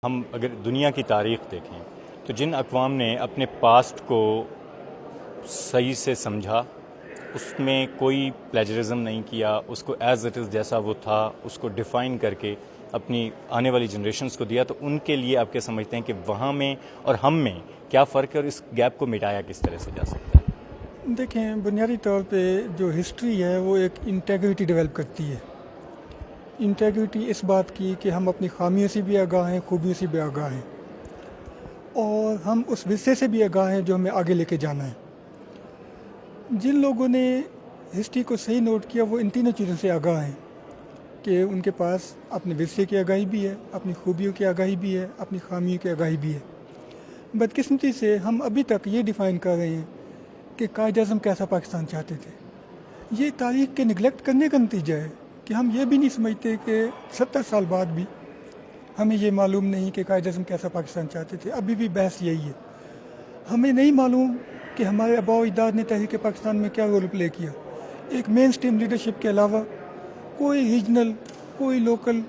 ہم اگر دنیا کی تاریخ دیکھیں تو جن اقوام نے اپنے پاسٹ کو صحیح سے سمجھا، اس میں کوئی پلیجرزم نہیں کیا، اس کو ایز اٹ از جیسا وہ تھا اس کو ڈیفائن کر کے اپنی آنے والی جنریشنز کو دیا، تو ان کے لیے آپ کیا سمجھتے ہیں کہ وہاں میں اور ہم میں کیا فرق ہے اور اس گیپ کو مٹایا کس طرح سے جا سکتا ہے؟ دیکھیں، بنیادی طور پہ جو ہسٹری ہے وہ ایک انٹیگریٹی ڈیولپ کرتی ہے۔ انٹیگریٹی اس بات کی کہ ہم اپنی خامیوں سے بھی آگاہ ہیں، خوبیوں سے بھی آگاہ ہیں، اور ہم اس ورثے سے بھی آگاہ ہیں جو ہمیں آگے لے کے جانا ہے۔ جن لوگوں نے ہسٹری کو صحیح نوٹ کیا وہ ان تینوں چیزوں سے آگاہ ہیں کہ ان کے پاس اپنے ورثے کی آگاہی بھی ہے، اپنی خوبیوں کی آگاہی بھی ہے، اپنی خامیوں کی آگاہی بھی ہے۔ بدقسمتی سے ہم ابھی تک یہ ڈیفائن کر رہے ہیں کہ قائد اعظم کیسا پاکستان چاہتے تھے۔ یہ تاریخ کے نگلیکٹ کرنے کا نتیجہ ہے کہ ہم یہ بھی نہیں سمجھتے کہ 70 سال بعد بھی ہمیں یہ معلوم نہیں کہ قائد اعظم کیسا پاکستان چاہتے تھے۔ ابھی بھی بحث یہی ہے۔ ہمیں نہیں معلوم کہ ہمارے آباء و اجداد نے تحریک پاکستان میں کیا رول پلے کیا۔ ایک مین سٹریم لیڈرشپ کے علاوہ کوئی ریجنل، کوئی لوکل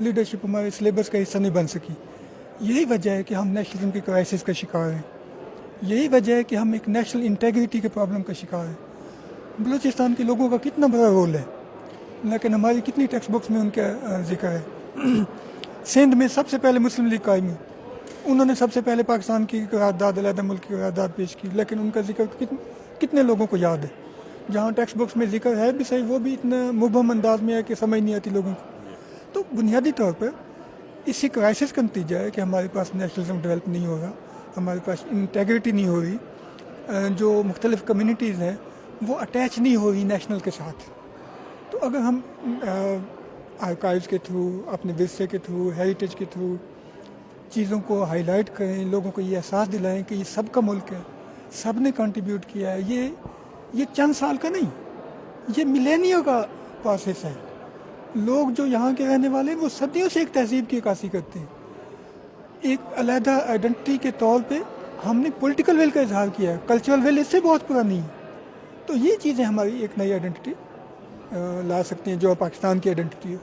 لیڈرشپ ہمارے سلیبس کا حصہ نہیں بن سکی۔ یہی وجہ ہے کہ ہم نیشنلزم کی کرائسس کا شکار ہیں۔ یہی وجہ ہے کہ ہم ایک نیشنل انٹیگریٹی کے پرابلم کا شکار ہیں۔ بلوچستان کے لوگوں کا کتنا بڑا رول ہے، لیکن ہماری کتنی ٹیکسٹ بکس میں ان کا ذکر ہے۔ سندھ میں سب سے پہلے مسلم لیگ قائم ہوئی، انہوں نے سب سے پہلے پاکستان کی قرارداد، علیحدہ ملک کی قرارداد پیش کی، لیکن ان کا ذکر کتنے لوگوں کو یاد ہے؟ جہاں ٹیکسٹ بکس میں ذکر ہے بھی صحیح، وہ بھی اتنا مبہم انداز میں ہے کہ سمجھ نہیں آتی لوگوں کو۔ تو بنیادی طور پر اسی کرائسس کا نتیجہ ہے کہ ہمارے پاس نیشنلزم ڈیولپ نہیں ہو رہا، ہمارے پاس انٹیگریٹی نہیں ہو رہی، جو مختلف کمیونٹیز ہیں وہ اٹیچ نہیں ہو رہی نیشنل کے ساتھ۔ تو اگر ہم آرکائیوز کے تھرو، اپنے ورثے کے تھرو، ہیریٹیج کے تھرو چیزوں کو ہائی لائٹ کریں، لوگوں کو یہ احساس دلائیں کہ یہ سب کا ملک ہے، سب نے کنٹریبیوٹ کیا ہے، یہ چند سال کا نہیں، یہ ملینیوں کا پروسیس ہے۔ لوگ جو یہاں کے رہنے والے ہیں وہ صدیوں سے ایک تہذیب کی عکاسی کرتے ہیں۔ ایک علیحدہ آئیڈینٹی کے طور پہ ہم نے پولیٹیکل ول کا اظہار کیا ہے، کلچرل ول اس سے بہت پرانی ہے۔ تو یہ چیزیں ہماری ایک نئی آئیڈینٹی لا سکتی ہیں جو پاکستان کی آئیڈینٹی ہو۔